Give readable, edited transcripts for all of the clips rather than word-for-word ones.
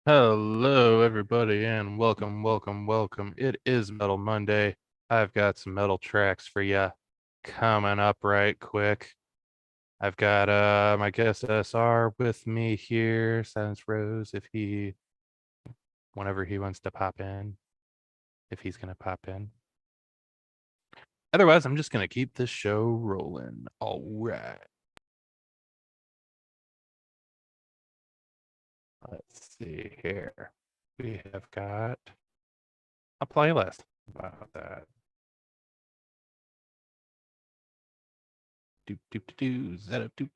Hello, everybody, and welcome. It is Metal Monday. I've got some metal tracks for you coming up right quick. I've got my guest SR with me here, Silence Rose, whenever he wants to pop in, if he's gonna pop in. Otherwise, I'm just gonna keep this show rolling. All right. Let's see here. We have got a playlist about that.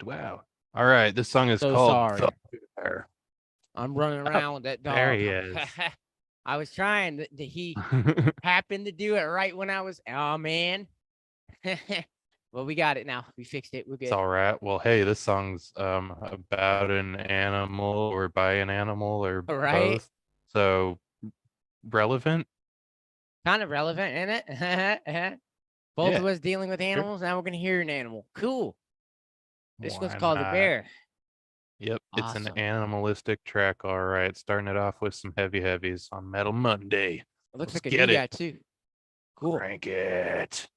Wow. All right, this song is So called sorry. Fire. I'm running Oh, around with that there dog. he is. I was trying. He happened to do it right when I was. Oh man. Well, we got it now. We fixed it. We're It's good. all right. Well, hey, this song's about an animal or by an animal or All right. both. So relevant. Kind of relevant, isn't it? Both of Yeah, us dealing with sure. animals. Now we're gonna hear an animal. Cool. This one's Why called the not? bear. Yep, it's an Awesome. animalistic track. All right, starting it off with some heavies on Metal Monday. It looks Let's like a new get it. guy too. Cool. Crank it.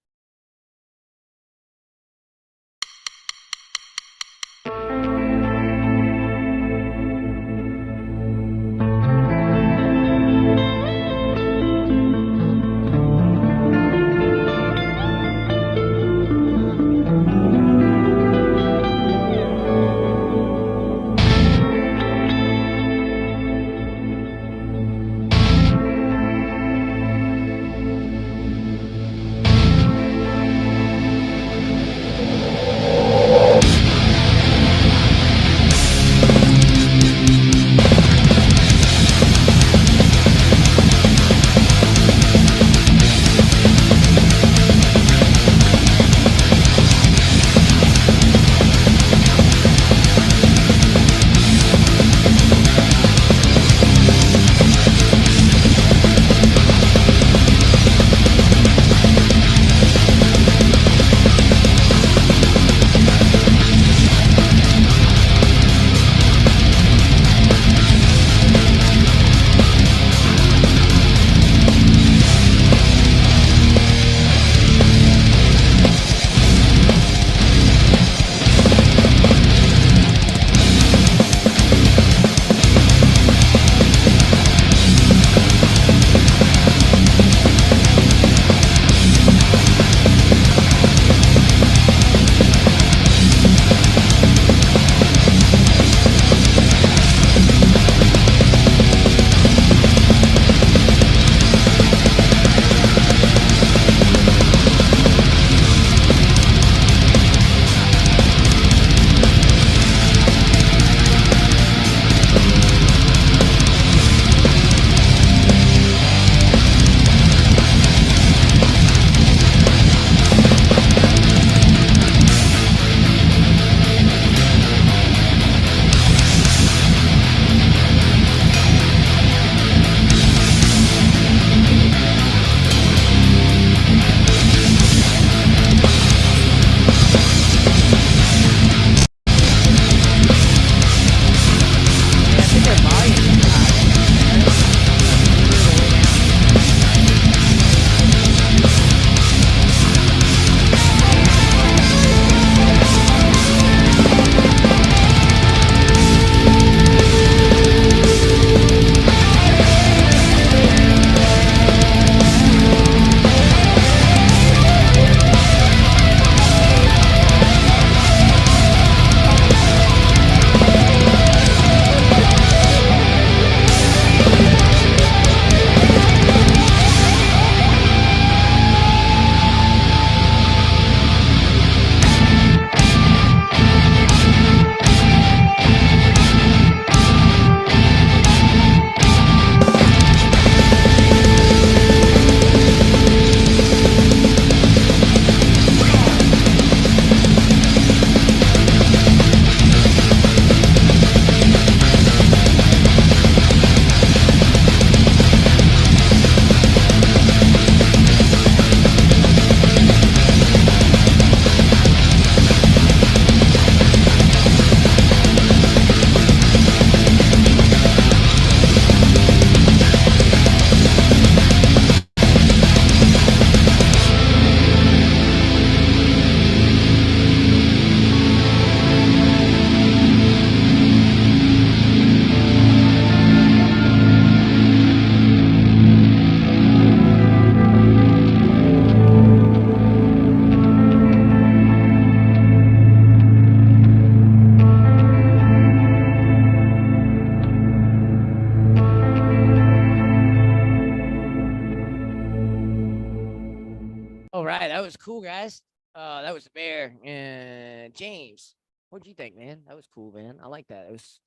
cool, guys. That was the bear and James. What'd you think, man? That was cool, man. I like that. It was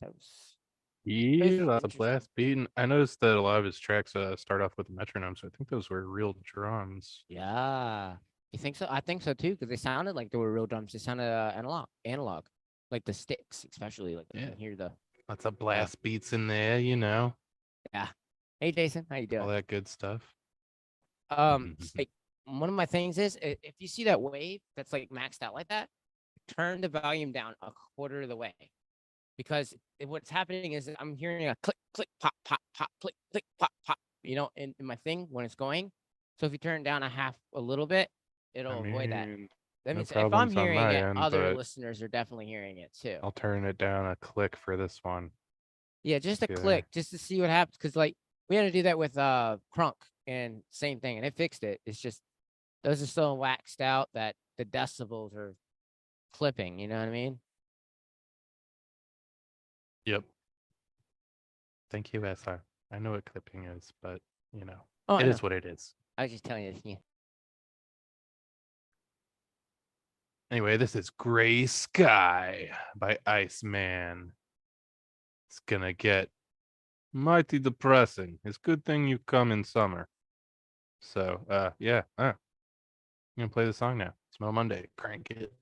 Yeah, that's a interesting. blast beat. And I noticed that a lot of his tracks start off with a metronome, so I think those were real drums. Yeah. You think so? I think so too, because they sounded like they were real drums. They sounded analog, like the sticks, especially. Like you Yeah, can hear the. lots of blast beats in there, you know, Yeah. Hey, Jason, how you all doing? that good stuff. Like one of my things is if you see that wave that's like maxed out like that, turn the volume down a quarter of the way, because what's happening is I'm hearing a click, click, pop, pop, pop, click, click, pop, pop. In my thing when it's going. So if you turn it down a little bit, I it'll avoid that. mean, That no means if I'm problems on hearing my it, end, other but listeners are definitely hearing it too. I'll turn it down a click for this one. Yeah, just a See there. click, just to see what happens. Cause like we had to do that with Crunk and same thing, and it fixed it. It's just those are so waxed out that the decibels are clipping. You know what I mean? Yep. Thank you, SR. I know what clipping is, but you know, Oh, I it know. is what it is. I was just telling you this. Yeah. Anyway, this is Gray Sky by Iceman. It's gonna get mighty depressing. It's good thing you come in summer. So, yeah, I'm gonna play the song now. Smell Monday. Crank it.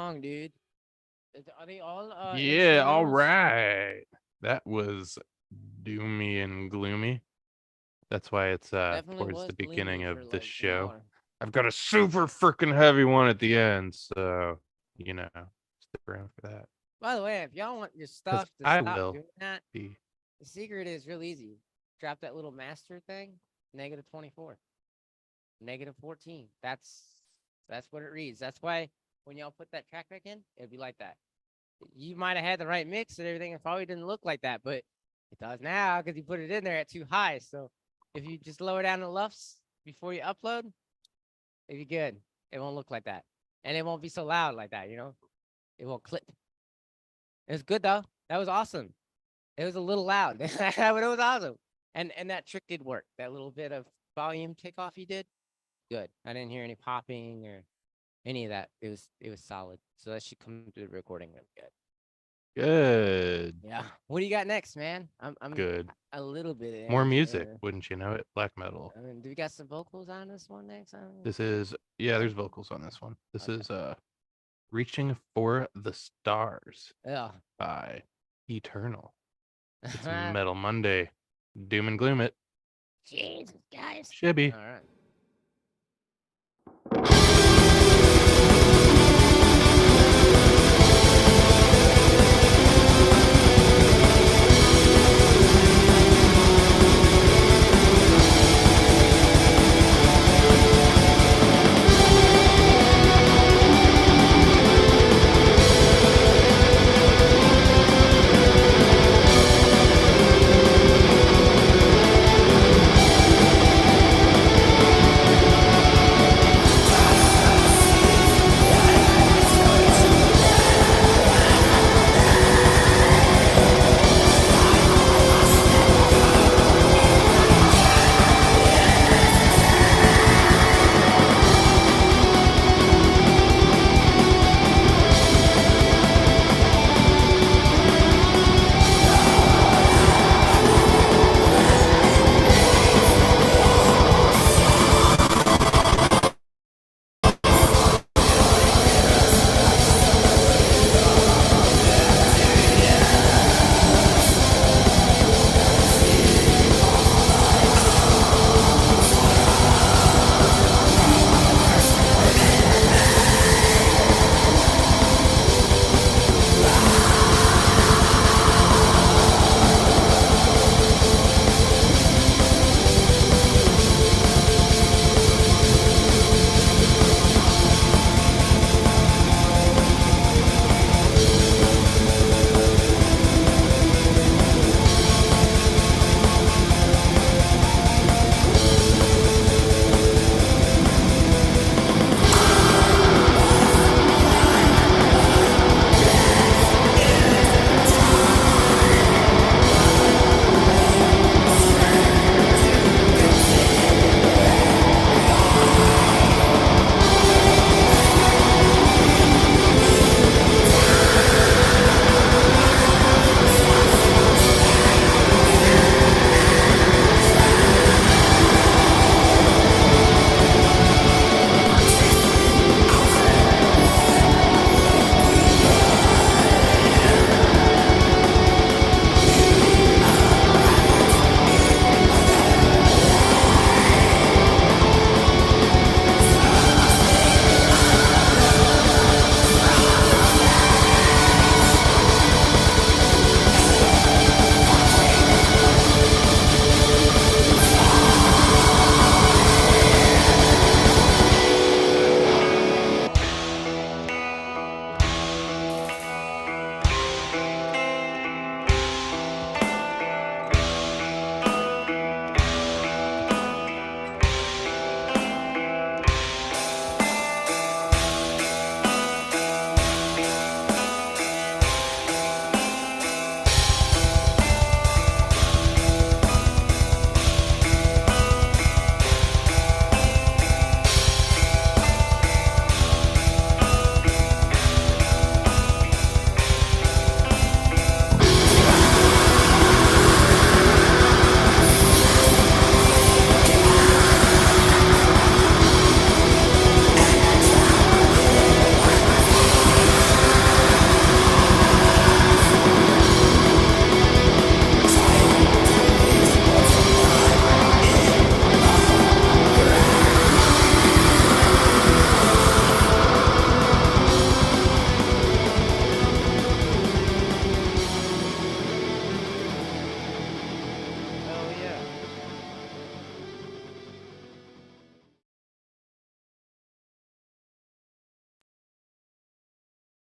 song, dude. Are they all Yeah, all instrumentals? right. That was doomy and gloomy. That's why it's Definitely towards the was gloomy beginning for of the like an show. hour. I've got a super freaking heavy one at the end, so stick around for that. By the way, if y'all want your Because stuff to I stop will doing that, be. the secret is real easy. Drop that little master thing, -24, -14. That's what it reads. That's why when y'all put that track back in, it'd be like that. You might have had the right mix and everything. It probably didn't look like that, but it does now because you put it in there at too high. So if you just lower down the LUFS before you upload, it'll be good. It won't look like that. And it won't be so loud like that, It won't clip. It was good though. That was awesome. It was a little loud, but it was awesome. And that trick did work. That little bit of volume takeoff you did, good. I didn't hear any popping or any of that. It was solid. So that should come through the recording really good. Good. Yeah. What do you got next, man? I'm Good. a little bit More in, music, wouldn't you know it? Black metal. I mean, do we got some vocals on this one next? This is there's vocals on this one. This Okay. is Reaching for the Stars Yeah. by Eternal. It's Metal Monday. Doom and gloom it. Jesus, guys. Shibby. All right.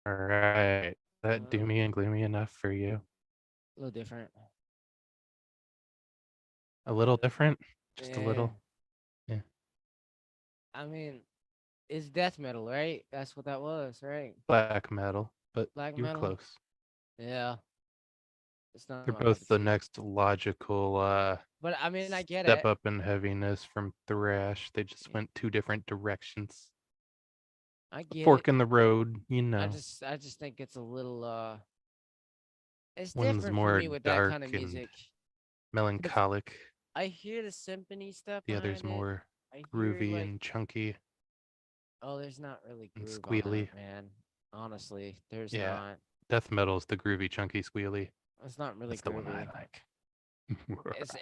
All right. That A doomy and gloomy enough for you? little different. A little different? Just a Yeah. little? Yeah. I mean, it's death metal, right? That's what that was, right? Black metal, but Black you were metal. close. Yeah. It's not They're my cup both of the tea. next logical But I mean, I get step it. up in heaviness from thrash. They just went two different directions. I A get it. fork in the road, I just think it's a little it's One's different for more me with that dark kind of and music. 'Cause melancholic. I hear the symphony stuff The other's behind it. more I hear groovy like, and chunky oh, there's not really and groove on squealy. that, man. Honestly, there's Yeah. not. Death metal's the groovy, chunky, squealy. It's not really That's the one I groovy. like.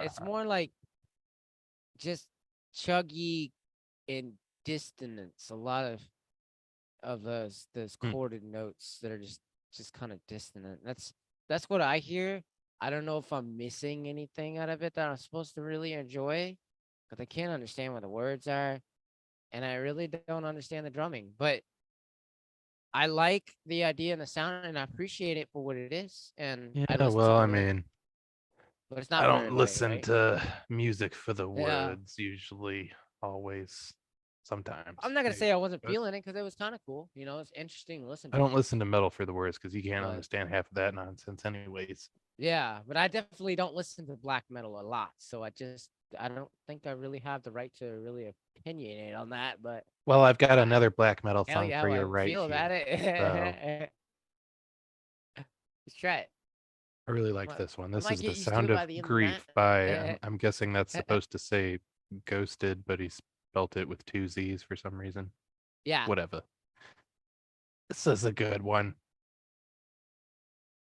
It's more like just chuggy and dissonance. A lot of those Hmm. chorded notes that are just kind of dissonant. That's what I hear. I don't know if I'm missing anything out of it that I'm supposed to really enjoy, because I can't understand what the words are, and I really don't understand the drumming. But I like the idea and the sound, and I appreciate it for what it is, and I Yeah, listen well, I to it, mean, but it's I not for don't everybody, listen right? to music for the Yeah. words usually, always, I'm sometimes, not gonna maybe. say I wasn't But feeling it because it was kind of cool. It's interesting to listen I to. don't listen to metal for the words because you can't But understand half of that nonsense, anyways. yeah, but I definitely don't listen to black metal a lot, so I don't think I really have the right to really opinionate on that. But Well, I've got uh, another black metal hell song yeah, for you whatever right feel about here. So it. Let's try it. I really like I this one. I This might is get The used to Sound it by of the end of the Grief by, night. I'm guessing that's supposed to say ghosted, but he spelt it with two Z's for some reason. Yeah, Whatever. This is a good one.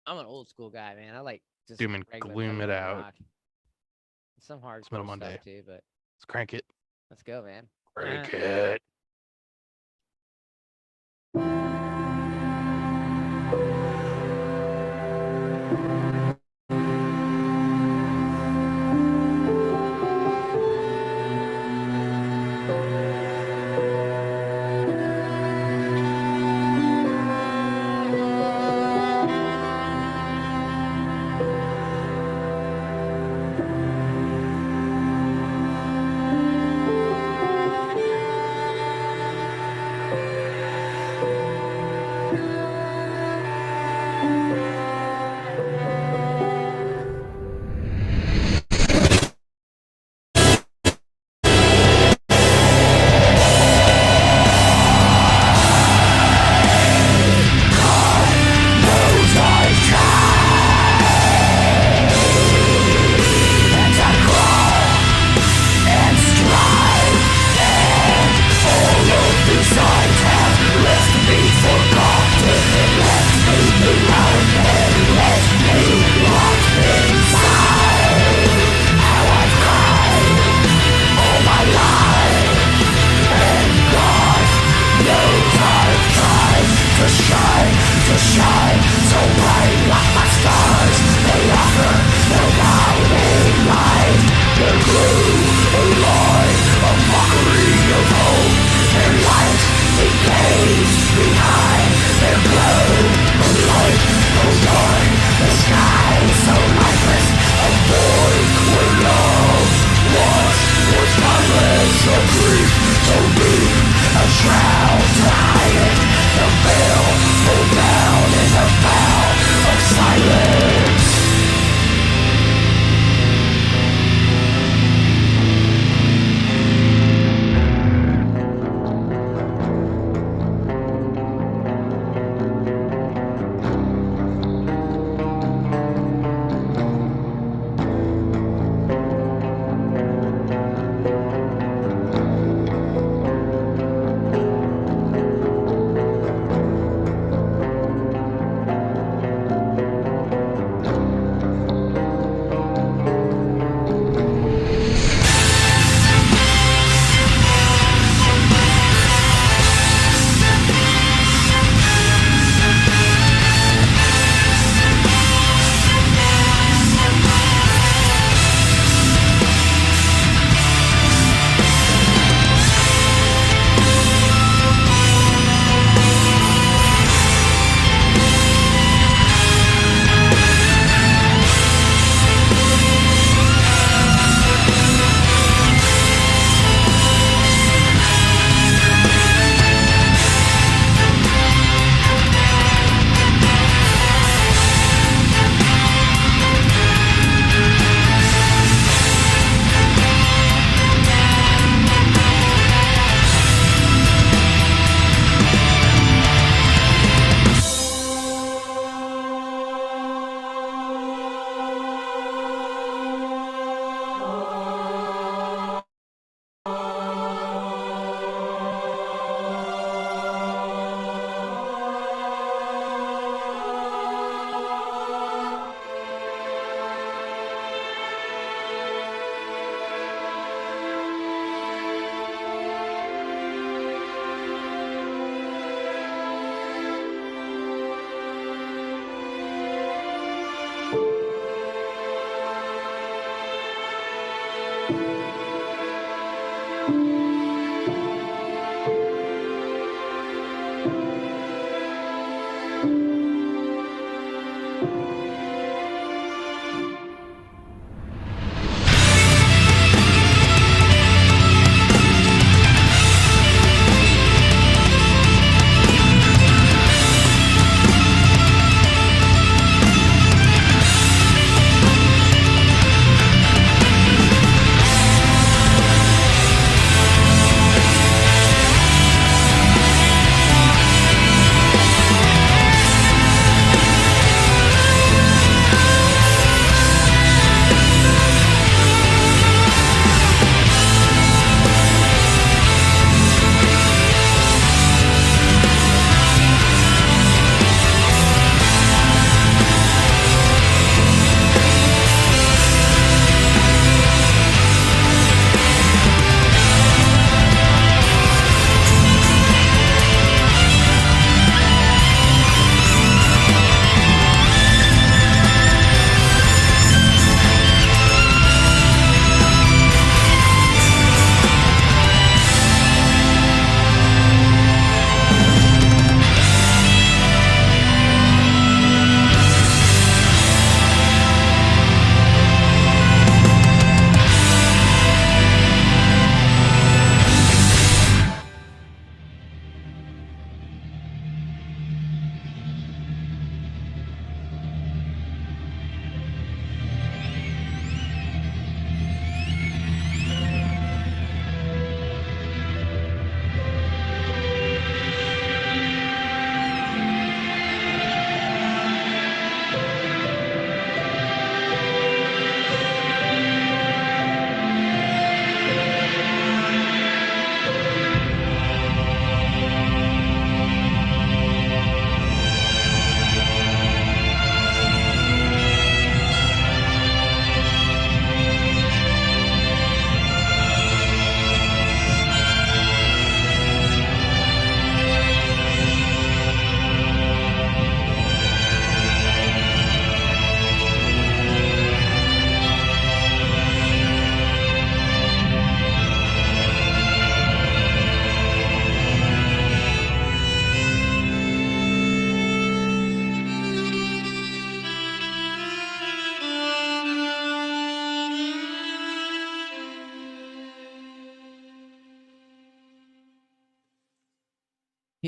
I'm an old school guy, man. I like just Doom and regular gloom heavy it metal out. rock. Some It's Metal hardcore stuff Monday. too, but Let's crank it. let's go, man. Crank it.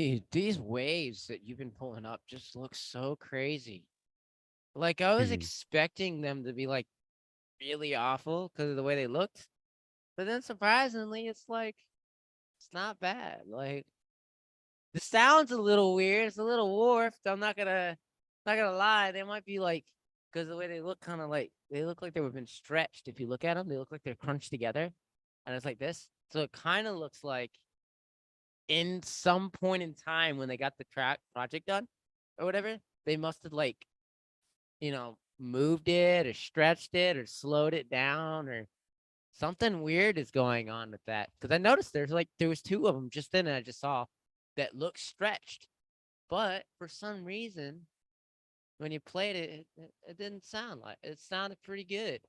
Dude, these waves that you've been pulling up just look so crazy. Like I was expecting them to be like really awful because of the way they looked, but then surprisingly, it's like it's not bad. Like the sound's a little weird. It's a little warped. I'm not gonna lie. They might be like because the way they look, kind of like they look like they've been stretched. If you look at them, they look like they're crunched together, and it's like this. So it kind of looks like in some point in time when they got the track project done or whatever, they must have like moved it or stretched it or slowed it down or something weird is going on with that. Because I noticed there was two of them just then I just saw that looked stretched, but for some reason when you played it didn't sound like it. Sounded pretty good.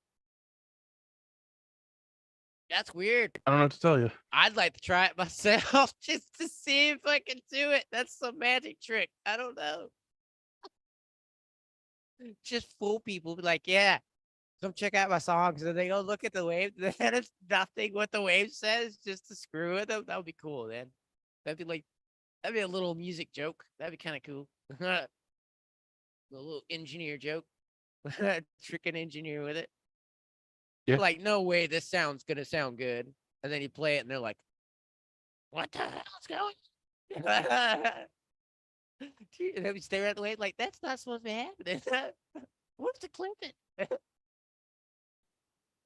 That's weird. I don't know what to tell you. I'd like to try it myself just to see if I can do it. That's some magic trick. I don't know. Just fool people. Be like, yeah, come check out my songs. And they go look at the wave. And it's nothing what the wave says just to screw with them. That would be cool, man. That'd be a little music joke. That'd be kind of cool. A little engineer joke. Trick an engineer with it. Yeah. Like, no way this sounds going to sound good. And then you play it and they're like, what the hell's going on? And then we stare at the wave like, that's not supposed to be happening. Where's the Clinton?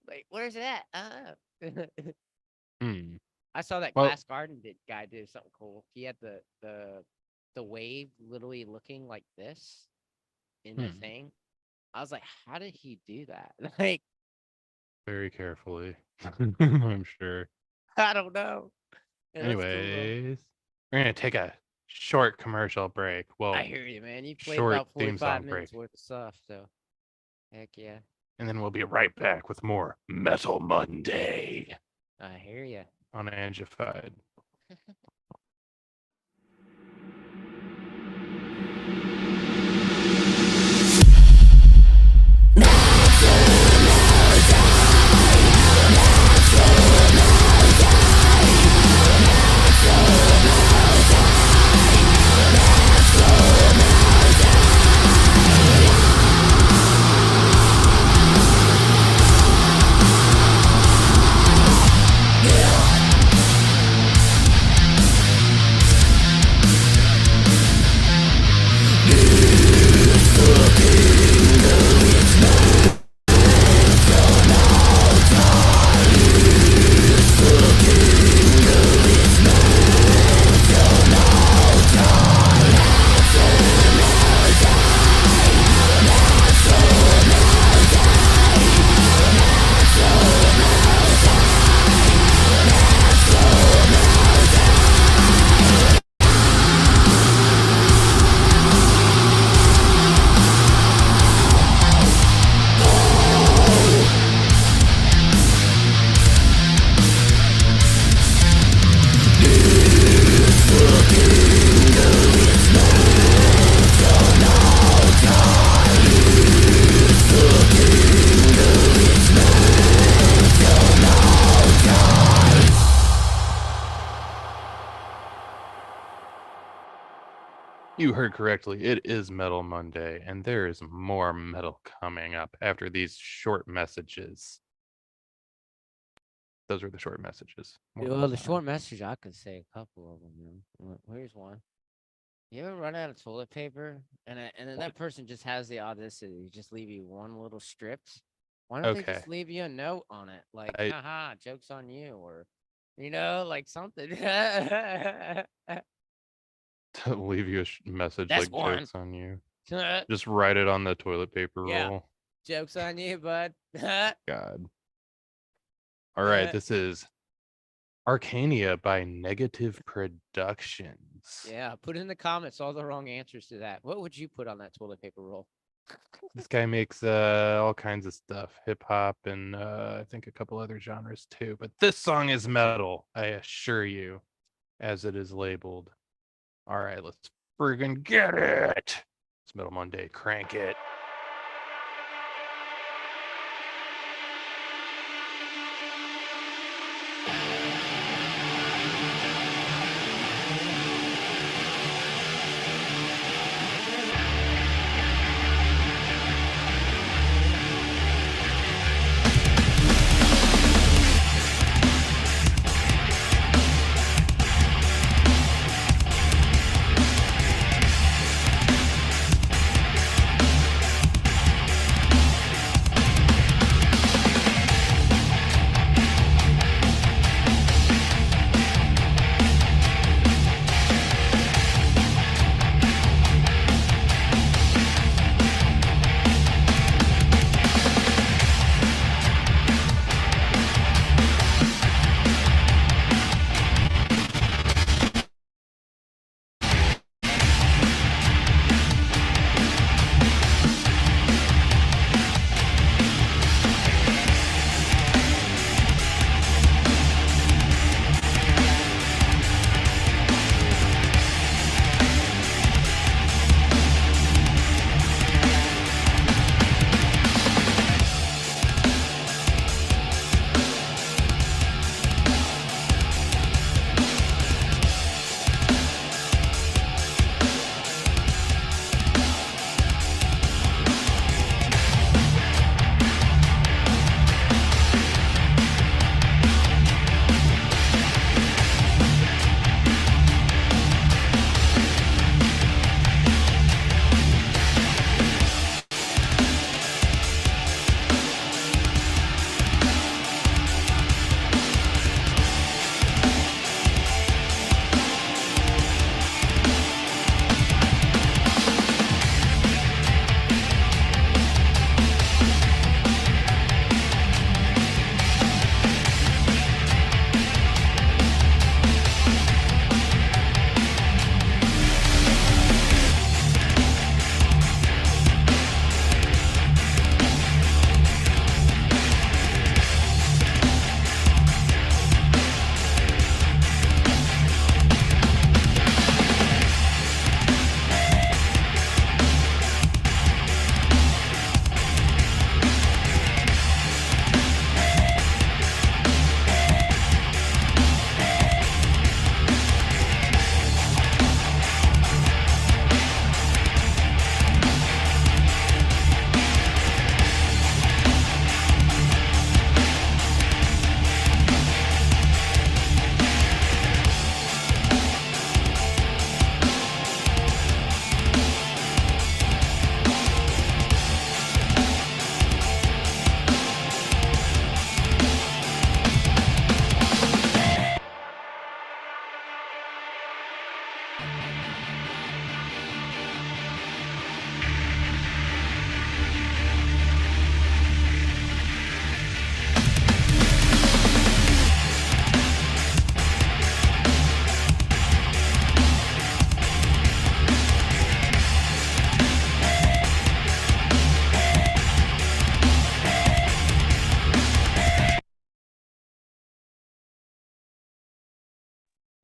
Like, where's it at? I saw that Glass Garden guy do something cool. He had the wave literally looking like this in the thing. I was like, how did he do that? Like, very carefully. I'm sure. I don't know. Yeah, anyways, we're gonna take a short commercial break. Well, I hear you, man. You played short about theme 45 song minutes break. worth of stuff, so heck yeah. And then we'll be right back with more Metal Monday I hear you. on Angified. You heard correctly. It is Metal Monday, and there is more metal coming up after these short messages. Those are the short messages. Well, the short message, I could say a couple of them. Man. Here's one. You ever run out of toilet paper, and then that person just has the audacity to just leave you one little strip? Why don't they just leave you a note on it, like, haha, joke's on you, or, like something. To leave you a message That's like one. joke's on you. Just write it on the toilet paper roll. Joke's on you, bud. God. All right, this is Arcania by Negative Productions. Yeah, put in the comments all the wrong answers to that. What would you put on that toilet paper roll? This guy makes all kinds of stuff, hip hop, and I think a couple other genres too. But this song is metal, I assure you, as it is labeled. All right, let's friggin' get it. It's Metal Monday. Crank it.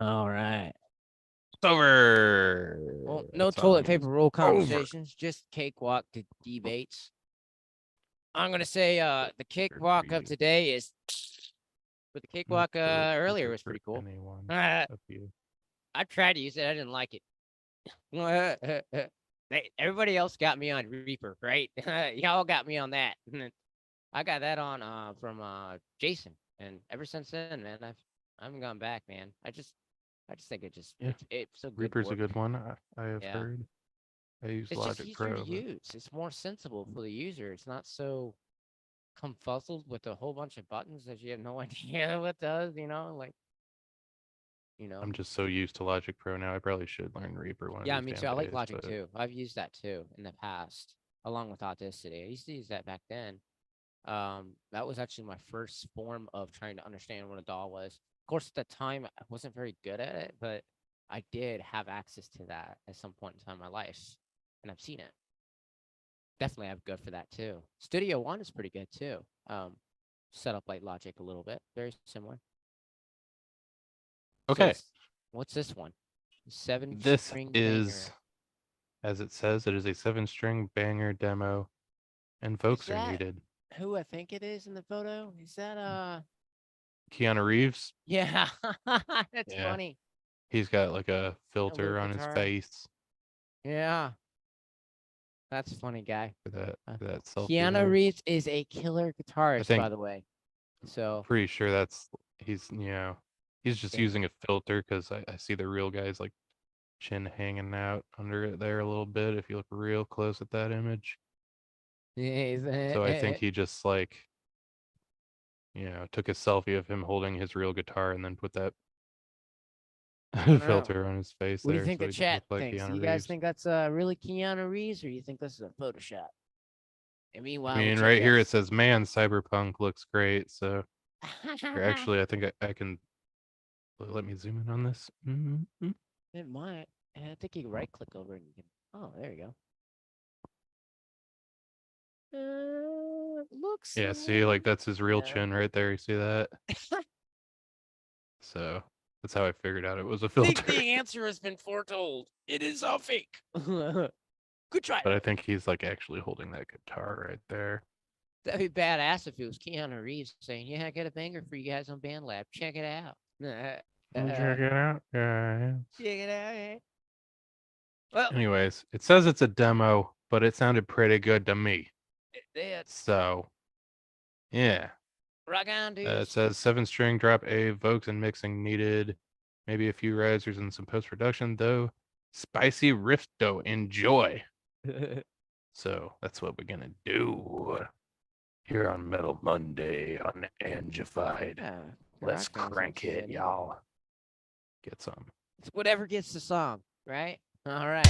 All right. It's over. Well, no That toilet song paper is roll over. conversations, just cakewalk debates. I'm gonna say the cakewalk of today is, but the cakewalk earlier was pretty cool. I tried to use it, I didn't like it. Everybody else got me on Reaper, right? Y'all got me on that. I got that on from Jason, and ever since then, man, I haven't gone back, man. I just think it's so good. Reaper's work. a good one. I have Yeah. heard. I use It's Logic just easier Pro. to use. It's more sensible for the user. It's not so confuzzled with a whole bunch of buttons that you have no idea what does. I'm just so used to Logic Pro now. I probably should learn Reaper one Yeah, of me these too. I damn like days, Logic but too. I've used that too in the past, along with Audacity. I used to use that back then. That was actually my first form of trying to understand what a DAW was. Of course, at the time, I wasn't very good at it, but I did have access to that at some point in time in my life, and I've seen it. Definitely have good for that too. Studio One is pretty good too. Set up like Logic a little bit, very similar. okay. So what's this one? This String is, banger. as it says, it is a 7-string banger demo, and folks are needed. Who I think it is in the photo? Is that Keanu Reeves? Yeah, that's funny. He's got like a filter on his face. Yeah. That's a funny guy. For that selfie. Keanu Reeves is a killer guitarist, by the way. So pretty sure he's just using a filter, because I see the real guy's like chin hanging out under it there a little bit if you look real close at that image. So I think he just like took a selfie of him holding his real guitar and then put that filter on his face. What do there you think so the he chat look like thinks? Keanu You guys Reeves. think that's really Keanu Reeves, or you think this is a Photoshop? And meanwhile, I mean, right here it says, "Man, Cyberpunk looks great." So, actually, I think I can. Let me zoom in on this. It might. I think you can right click over and you can. Oh, there you go. Looks. Yeah, see, like that's his real chin right there. You see that? So that's how I figured out it was a filter. I think the answer has been foretold. It is all fake. Good try. But I think he's like actually holding that guitar right there. That'd be badass if it was Keanu Reeves saying, "Yeah, I got a banger for you guys on BandLab. Check it out." Check it out, guys. Check it out. Yeah. Well, anyways, it says it's a demo, but it sounded pretty good to me. So, yeah. Rock on, dude. It says 7-string drop A, vocals and mixing needed. Maybe a few risers and some post-production, though. Spicy riff, though. Enjoy. So that's what we're gonna do here on Metal Monday on Angified. Let's crank it, y'all. Get some. It's whatever gets the song, right? All right.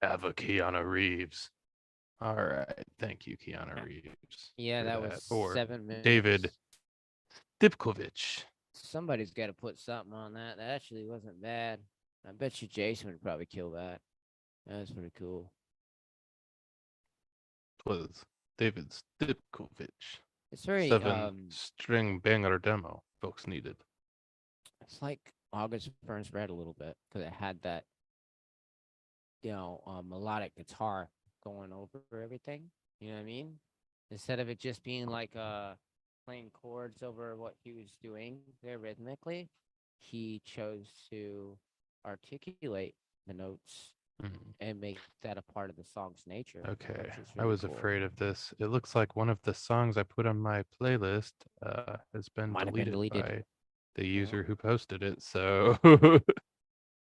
Ava Keanu Reeves. All right. Thank you, Keanu Yeah. Reeves. Yeah, for that was Or 7 minutes. David Dipkovich. Somebody's got to put something on that. That actually wasn't bad. I bet you Jason would probably kill that. That was pretty cool. Was David Dipkovich. It's very 7-string banger demo folks needed. It's like August Burns Red a little bit because it had that, melodic guitar going over everything. You know what I mean? Instead of it just being like playing chords over what he was doing there rhythmically, he chose to articulate the notes and make that a part of the song's nature. Okay, I really was cool. afraid of this. It looks like one of the songs I put on my playlist has been Might have been deleted deleted. by the user who posted it. So,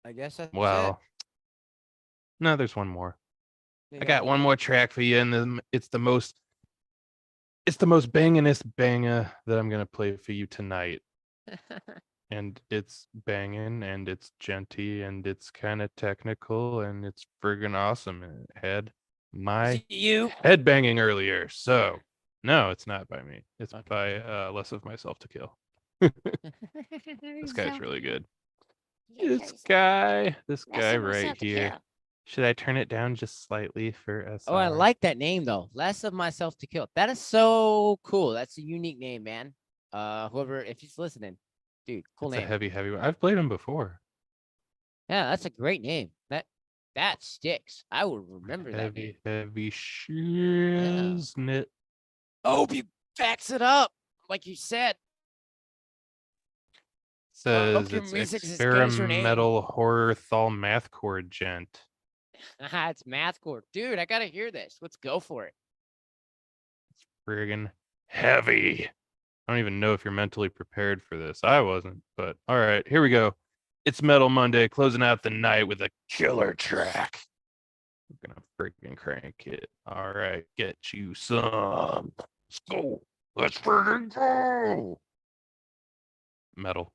I guess that's well, no, there's one more. I got one more track for you, and then it's the most bangingest banger that I'm gonna play for you tonight. And it's banging, and it's genty, and it's kind of technical, and it's friggin' awesome. And it had my head banging earlier. So, no, it's not by me. It's by Less of Myself to Kill. This guy's really good. This guy right here. Should I turn it down just slightly for SR? Oh, I like that name though. Less of Myself to Kill. That is so cool. That's a unique name, man. Whoever, if he's listening, dude, cool name. It's a heavy one. I've played him before. Yeah, that's a great name. That sticks. I will remember that name. Heavy shiznit. Oh, he backs it up, like you said. Says it's experimental horror thal mathcore gent. It's mathcore. Dude, I gotta hear this. Let's go for it. It's friggin' heavy. I don't even know if you're mentally prepared for this. I wasn't, but all right, here we go. It's Metal Monday, closing out the night with a killer track. We're gonna freaking crank it. All right, get you some. Let's go. Let's freaking go. Metal.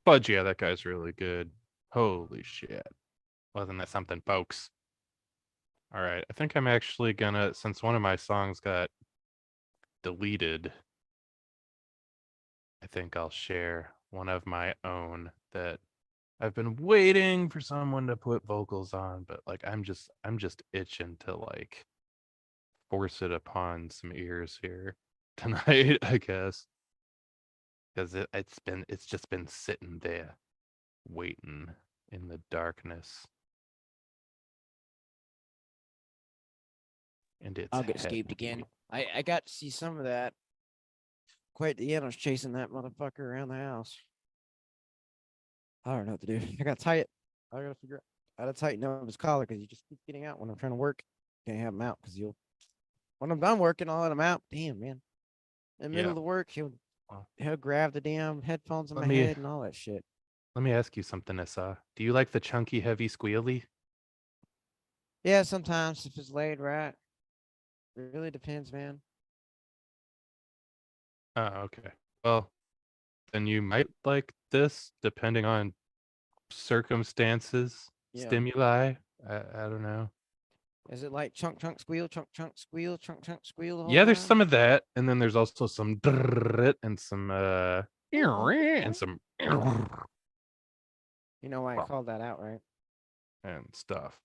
Fudge, yeah, that guy's really good. Holy shit. Wasn't that something, folks? All right. I think I'm actually gonna, since one of my songs got deleted, I think I'll share one of my own that I've been waiting for someone to put vocals on, but like I'm just itching to like force it upon some ears here tonight, I guess. Because it's just been sitting there waiting in the darkness. And it's I'll get escaped again. I got to see some of that. Quite at the end, I was chasing that motherfucker around the house. I don't know what to do. I gotta tie it. I gotta figure out how to tighten up his collar because he just keeps getting out when I'm trying to work. Can't have him out because when I'm done working, I'll let him out. Damn, man. In the middle of the work, he'll grab the damn headphones in my head and all that shit. Let me ask you something, Issa. Do you like the chunky, heavy squealy? Yeah, sometimes if it's laid right. It really depends, man. Oh, okay. Well, then you might like this depending on circumstances, stimuli. I don't know. Is it like chunk, chunk, squeal, chunk, chunk, squeal, chunk, chunk, squeal? The whole Yeah, there's time? some of that, and then there's also some and some and some You know why I called that out, right? and stuff.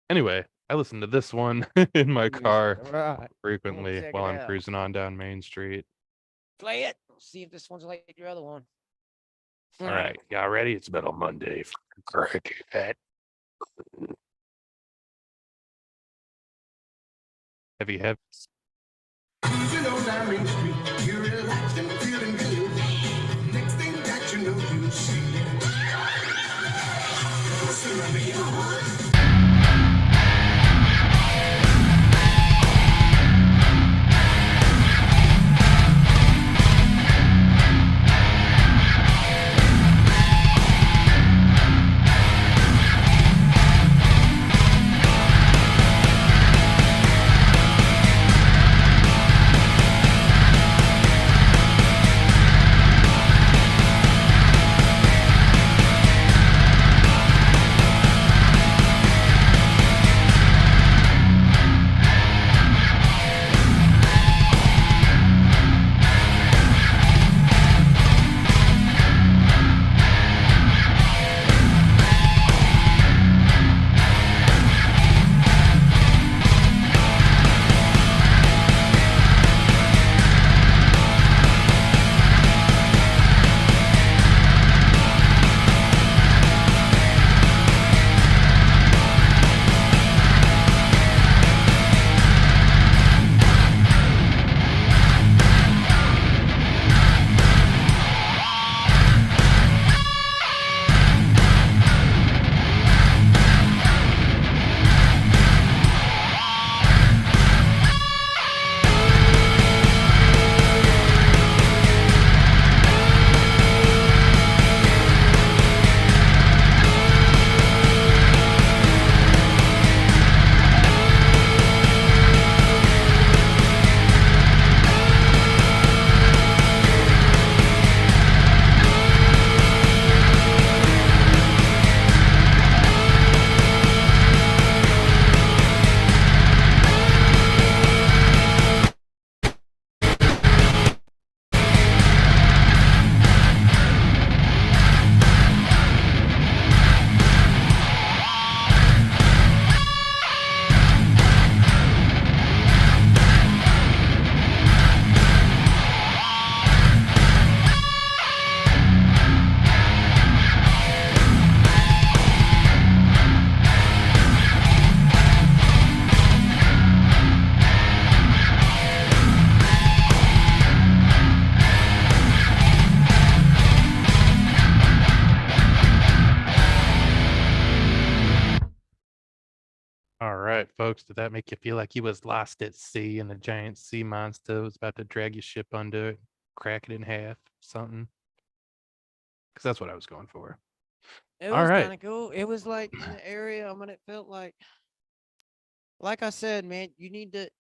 Anyway, I listen to this one in my car frequently while I'm cruising on down Main Street. Play it. See if this one's like your other one. All right, y'all ready? It's Metal Monday. Crack it. Heavy. Cruising on down Main Street, you're relaxed and feeling good. Next thing that you know, you see what's around the neighborhood. All right, folks. Did that make you feel like you was lost at sea and a giant sea monster was about to drag your ship under it, crack it in half, something? Because that's what I was going for. It All was right. kind of cool. It was like in the area. I mean, it felt like I said, man, you need to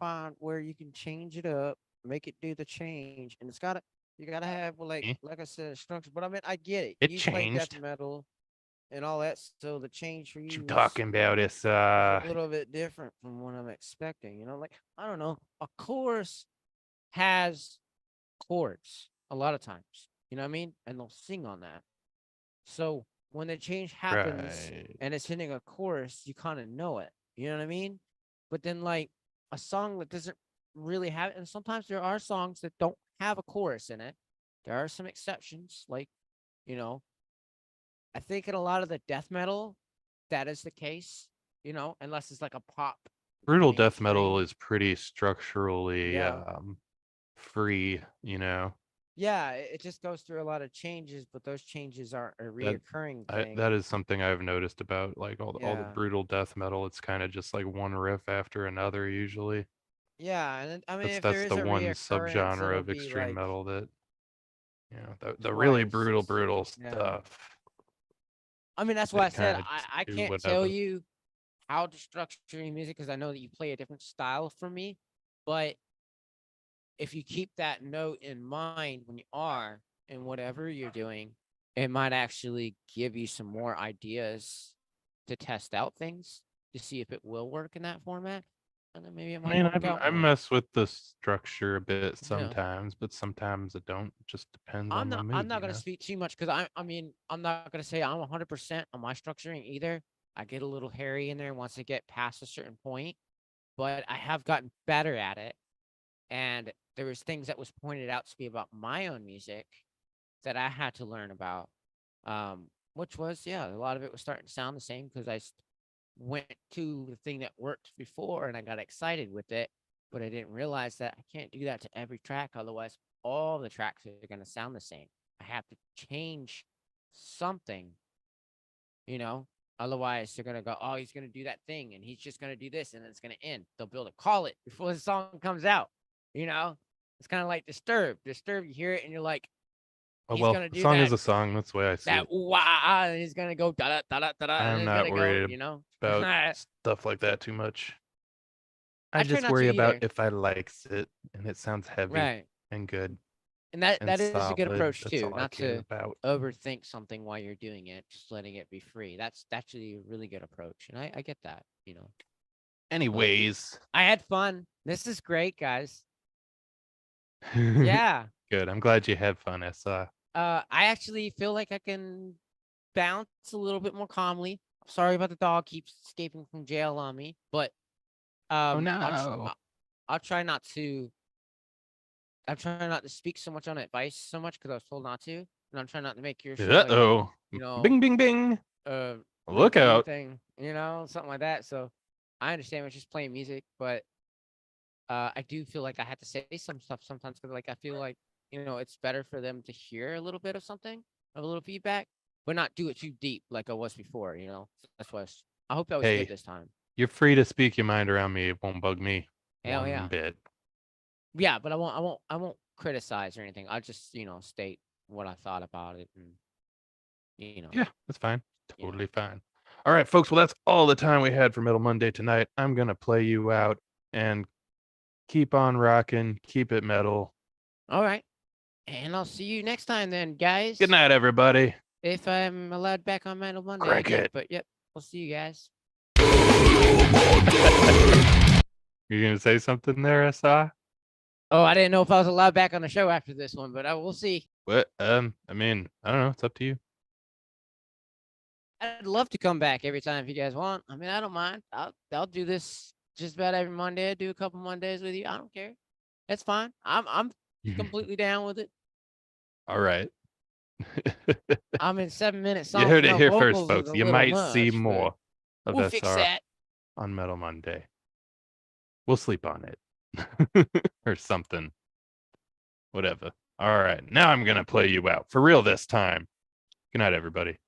find where you can change it up, make it do the change, and You gotta have Eh, like I said, structure. But I mean, I get it. It You play death changed. metal and all that, so the change for What you you was talking about is a little bit different from what I'm expecting. Like I don't know, a chorus has chords a lot of times. You know what I mean? And they'll sing on that. So when the change happens right. and it's hitting a chorus, you kind of know it. You know what I mean? But then like a song that doesn't really have it, and sometimes there are songs that don't have a chorus in it. There are some exceptions, like, you know, I think in a lot of the death metal, that is the case, unless it's like a pop Brutal death metal mainstream. is pretty structurally Yeah. free, you know. Yeah, it just goes through a lot of changes, but those changes aren't a That reoccurring thing. that is something I've noticed about like all the Yeah. brutal death metal. It's kind of just like one riff after another usually. Yeah, and I mean, if there That's is the a one reoccurrence, subgenre it'll of be extreme like metal that the really twice. brutal Yeah. stuff. I mean, that's why I They said kind of just I do can't tell whatever. you how to structure your music because I know that you play a different style from me. But if you keep that note in mind when you are in whatever you're doing, it might actually give you some more ideas to test out things to see if it will work in that format. And then maybe it I might mean, work out I more. mess with the structure a bit Yeah. sometimes, but sometimes I don't. It just depends I'm on my not I'm mood, not you gonna know. speak too much because I mean I'm not gonna say I'm 100% on my structuring either. I get a little hairy in there once I get past a certain point, but I have gotten better at it. And there was things that was pointed out to me about my own music that I had to learn about. Which was, yeah, a lot of it was starting to sound the same because went to the thing that worked before and I got excited with it, but I didn't realize that I can't do that to every track. Otherwise, all the tracks are going to sound the same. I have to change something, you know. Otherwise, they're going to go, oh, he's going to do that thing and he's just going to do this and it's going to end. They'll build a call it before the song comes out, you know. It's kind of like Disturbed. Disturbed, you hear it and you're like, Oh he's well, going to a do song that is a song. That's the way I see that it. ooh, ah, and he's gonna go da da da da da da, and I'm it's not gonna go, worried about stuff like that too much. I I try just not to worry about either. if I likes it and it sounds heavy Right. and good And that and that is a good solid. approach That's too, all I not care to about. overthink something while you're doing it, just letting it be free. That's actually a really good approach. And I get that. But Anyways, I had fun. This is great, guys. Yeah. good. I'm glad you had fun, SI. I actually feel like I can bounce a little bit more calmly. I'm sorry about the dog keeps escaping from jail on me, but Oh I'll no. I'll try not to I'm trying not to speak so much on advice so much because I was told not to, and I'm trying not to make your show like a Uh-oh. Bing bing bing. uh Look review out. thing, something like that. So I understand it's just playing music, but I do feel like I had to say some stuff sometimes because like I feel like it's better for them to hear a little bit of something, of a little feedback, but not do it too deep like I was before. So that's why I hope that was good Hey, this time. you're free to speak your mind around me. It won't bug me Hell one yeah, bit. yeah, but I won't criticize or anything. I'll just state what I thought about it and you know Yeah, that's fine. Yeah. Totally fine. All right, folks. Well, that's all the time we had for Metal Monday tonight. I'm going to play you out and keep on rocking. Keep it metal. All right. And I'll see you next time then, guys. Good night, everybody. If I'm allowed back on Metal Monday Crank again. it. But yep, we'll see you guys. You're going to say something there, SI? Oh, I didn't know if I was allowed back on the show after this one, but we'll see. What? I mean, I don't know. It's up to you. I'd love to come back every time if you guys want. I mean, I don't mind. I'll do this just about every Monday. I do a couple Mondays with you. I don't care. That's fine. I'm completely down with it. All right. I'm in 7 minute You songs. heard it No here first, vocals is folks. a You little might see much, but more of we'll fix SR that. on Metal Monday. We'll sleep on it or something. Whatever. All right. Now I'm going to play you out for real this time. Good night, everybody.